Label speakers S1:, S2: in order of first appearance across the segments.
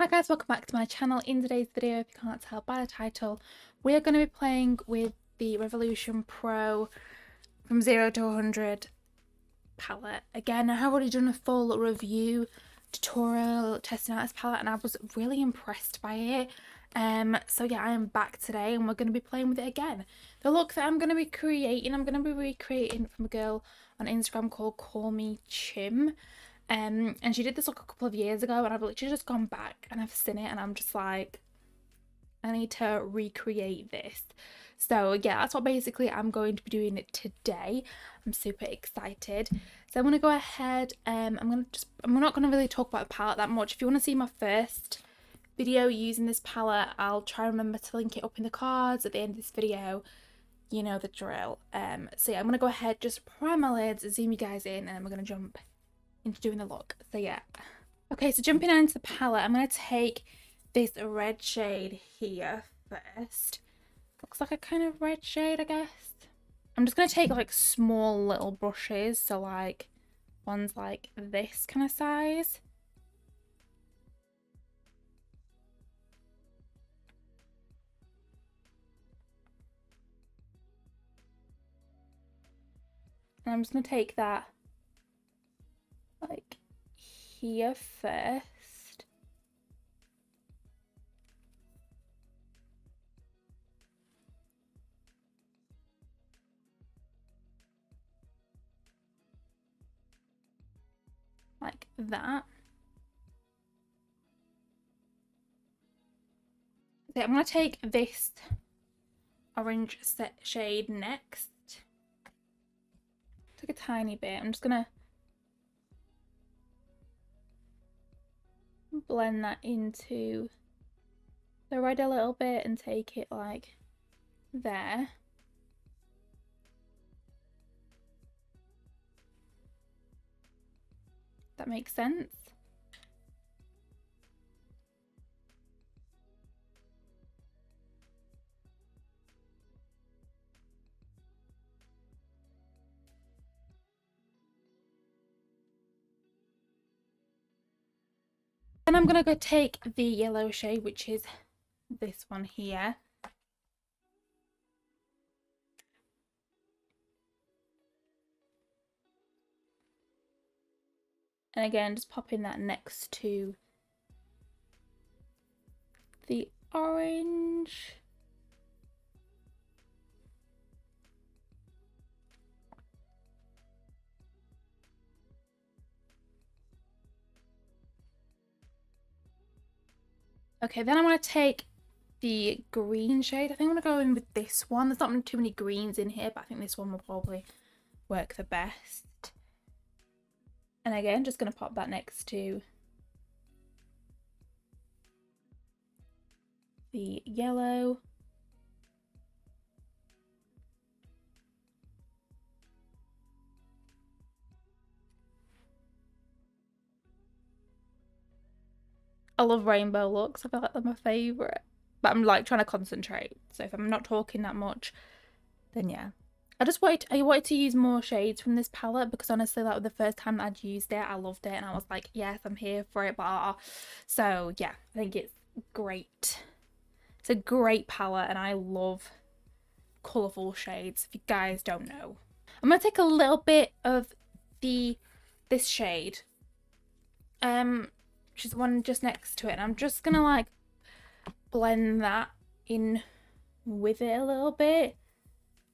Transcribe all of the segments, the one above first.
S1: Hi guys, welcome back to my channel. In today's video, if you can't tell by the title, we are going to be playing with the Revolution Pro from 0 to 100 palette. Again, I have already done a full review tutorial testing out this palette and I was really impressed by it. So yeah, I am back today and we're going to be playing with it again. The look that I'm going to be creating, I'm going to be recreating from a girl on Instagram called Call Me Chim. And she did this like a couple of years ago and I've literally just gone back and I've seen it and I'm just like, I need to recreate this. So yeah, that's what basically I'm going to be doing it today. I'm super excited. So I'm gonna go ahead, I'm not gonna really talk about the palette that much. If you want to see my first video using this palette, I'll try and remember to link it up in the cards at the end of this video. You know the drill. So yeah, I'm gonna go ahead, just prime my lids, zoom you guys in, and then we're gonna jump into doing the look. So yeah, okay, so jumping into the palette, I'm going to take this red shade here first. Looks like a kind of red shade, I guess. I'm just going to take like small little brushes, so like ones like this kind of size. And I'm just going to take that like here first. Like that. So I'm going to take this orange set shade next. Take a tiny bit. I'm just going to blend that into the red a little bit and take it like there. That makes sense. Then I'm gonna go take the yellow shade, which is this one here. And again, just popping that next to the orange. Okay, then I'm going to take the green shade. I think I'm going to go in with this one. There's not too many greens in here, but I think this one will probably work the best. And again, just going to pop that next to the yellow. I love rainbow looks. I feel like they're my favourite. But I'm like trying to concentrate. So if I'm not talking that much, then yeah. I wanted to use more shades from this palette because honestly, that was the first time that I'd used it. I loved it and I was like, yes, I'm here for it. Blah. So yeah, I think it's great. It's a great palette and I love colourful shades, if you guys don't know. I'm going to take a little bit of this shade. Which is the one just next to it. And I'm just going to like blend that in with it a little bit.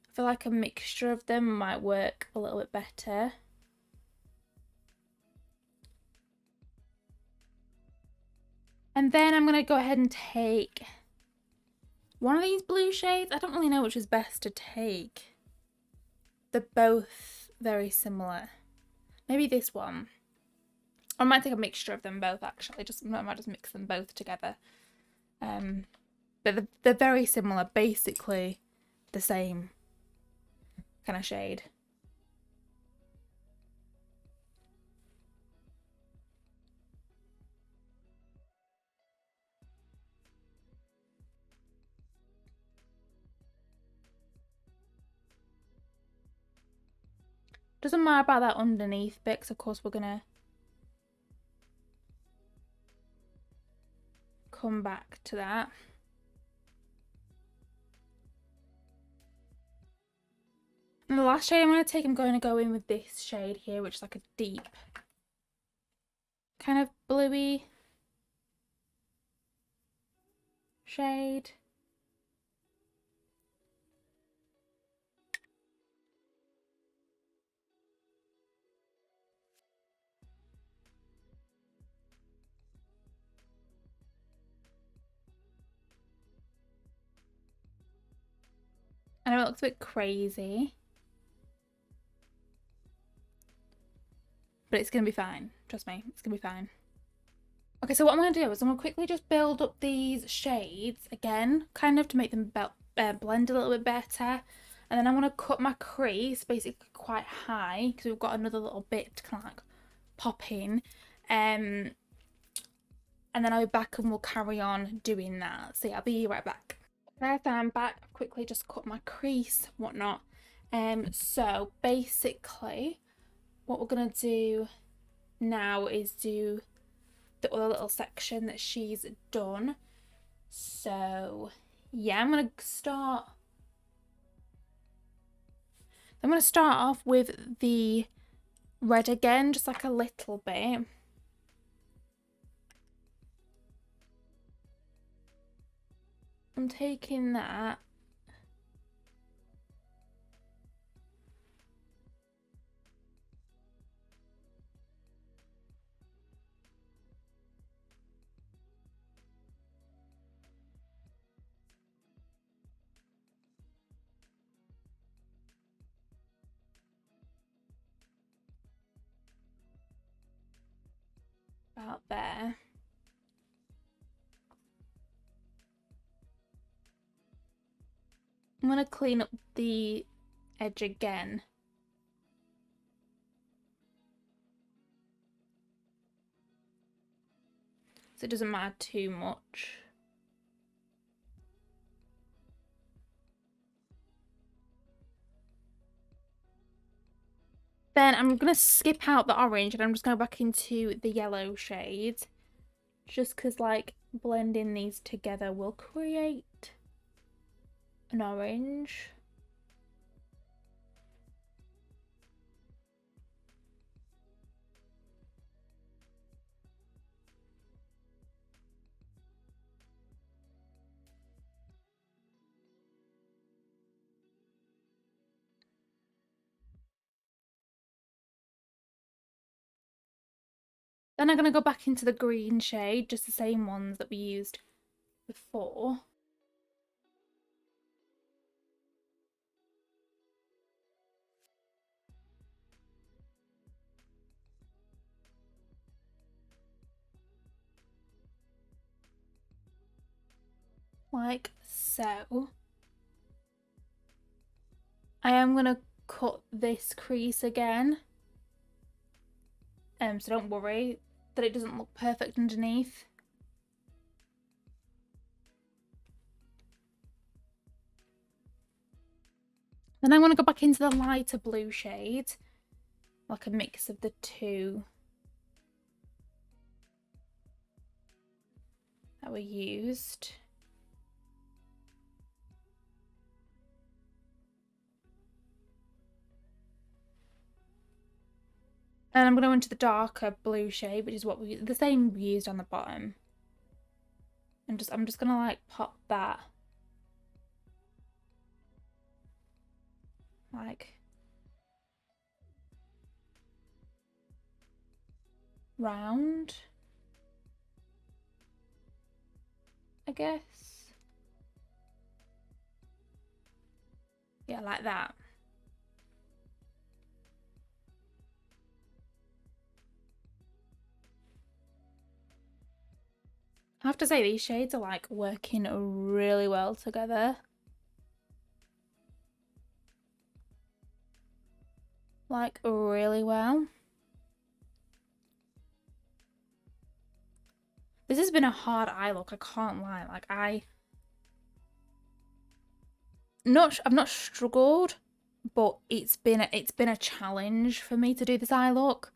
S1: I feel like a mixture of them might work a little bit better. And then I'm going to go ahead and take one of these blue shades. I don't really know which is best to take. They're both very similar. Maybe this one. Or I might take a mixture of them both actually. I might just mix them both together. But they're very similar, basically the same kind of shade. Doesn't matter about that underneath bit, because of course we're gonna come back to that. And the last shade I'm going to take, I'm going to go in with this shade here, which is like a deep kind of bluey shade. I know it looks a bit crazy, but it's going to be fine. Trust me, it's going to be fine. Okay, so what I'm going to do is I'm going to quickly just build up these shades again, kind of to make them blend a little bit better. And then I'm going to cut my crease basically quite high because we've got another little bit to kind of like pop in. And then I'll be back and we'll carry on doing that. So yeah, I'll be right back. Okay, so I'm back. I've quickly just cut my crease, whatnot. So basically what we're going to do now is do the other little section that she's done. So yeah, I'm going to start off with the red again, just like a little bit. I'm taking that about there. I'm going to clean up the edge again. So it doesn't matter too much. Then I'm going to skip out the orange and I'm just going back into the yellow shade. Just because like blending these together will create an orange. Then I'm going to go back into the green shade, just the same ones that we used before. Like so. I am going to cut this crease again. So don't worry that it doesn't look perfect underneath. Then I'm going to go back into the lighter blue shade, like a mix of the two that we used. And I'm going to go into the darker blue shade, which is what the same we used on the bottom. And I'm just going to like pop that like round, I guess. Yeah, like that. I have to say these shades are like working really well together. Like really well. This has been a hard eye look, I can't lie. Like I've not struggled, but it's been a challenge for me to do this eye look.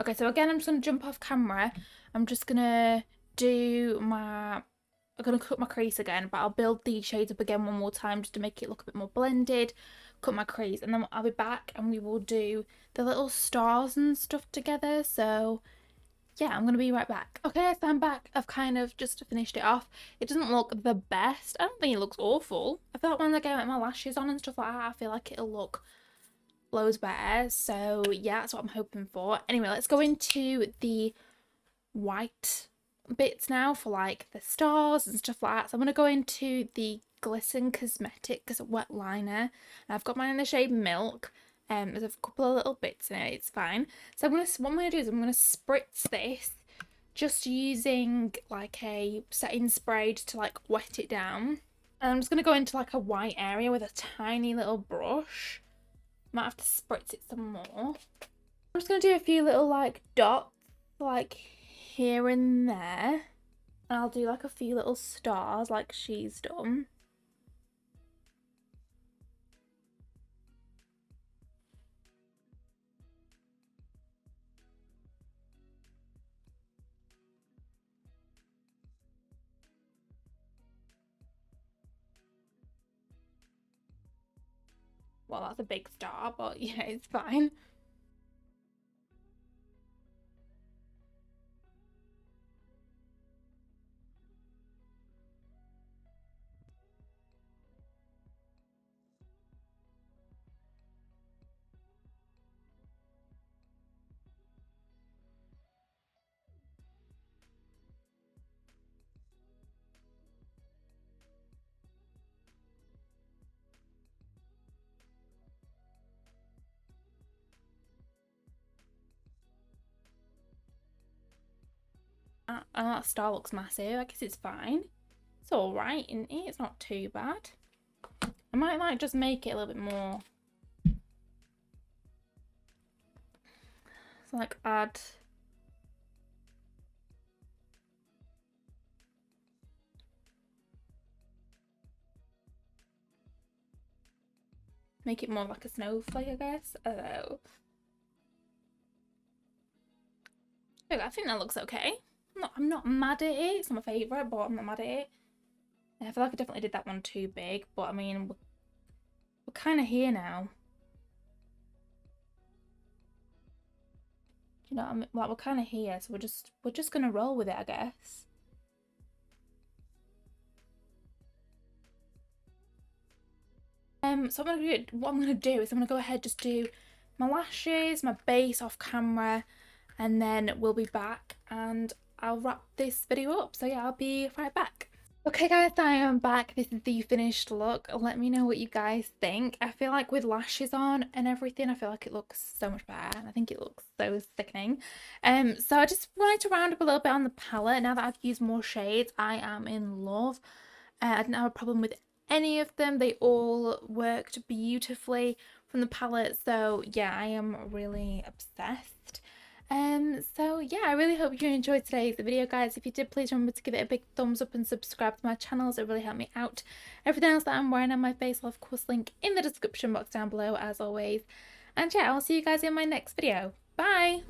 S1: Okay, so again, I'm just going to jump off camera. I'm just going to I'm going to cut my crease again, but I'll build the shades up again one more time just to make it look a bit more blended. Cut my crease, and then I'll be back and we will do the little stars and stuff together. So yeah, I'm going to be right back. Okay, so I'm back. I've kind of just finished it off. It doesn't look the best. I don't think it looks awful. I feel like when I get my lashes on and stuff like that, I feel like it'll look loads better. So yeah, that's what I'm hoping for. Anyway, let's go into the white bits now for like the stars and stuff like that. So I'm going to go into the Glisten Cosmetics wet liner, and I've got mine in the shade Milk. There's a couple of little bits in it, it's fine. So what I'm going to do is I'm going to spritz this just using like a setting spray just to like wet it down. And I'm just going to go into like a white area with a tiny little brush. Might have to spritz it some more. I'm just going to do a few little like dots like here and there. And I'll do like a few little stars like she's done. Well, that's a big star, but yeah, it's fine. And that star looks massive. I guess it's fine. It's alright, isn't it? It's not too bad. I might like just make it a little bit more. So like add make it more like a snowflake, I guess. I don't know. I think that looks okay. I'm not mad at it. It's not my favourite, but I'm not mad at it. I feel like I definitely did that one too big, but I mean, we're kind of here now. You know what I mean? Like, we're kind of here, so we're just gonna roll with it, I guess. So what I'm gonna do is I'm gonna go ahead just do my lashes, my base off camera, and then we'll be back and I'll wrap this video up. So yeah, I'll be right back. Okay guys, I am back. This is the finished look. Let me know what you guys think. I feel like with lashes on and everything, I feel like it looks so much better. I think it looks so sickening. So I just wanted to round up a little bit on the palette. Now that I've used more shades, I am in love. I didn't have a problem with any of them. They all worked beautifully from the palette. So yeah, I am really obsessed. So yeah, I really hope you enjoyed today's video, guys. If you did, please remember to give it a big thumbs up and subscribe to my channel. It really helped me out. Everything else that I'm wearing on my face, I'll of course link in the description box down below as always. And yeah, I'll see you guys in my next video. Bye!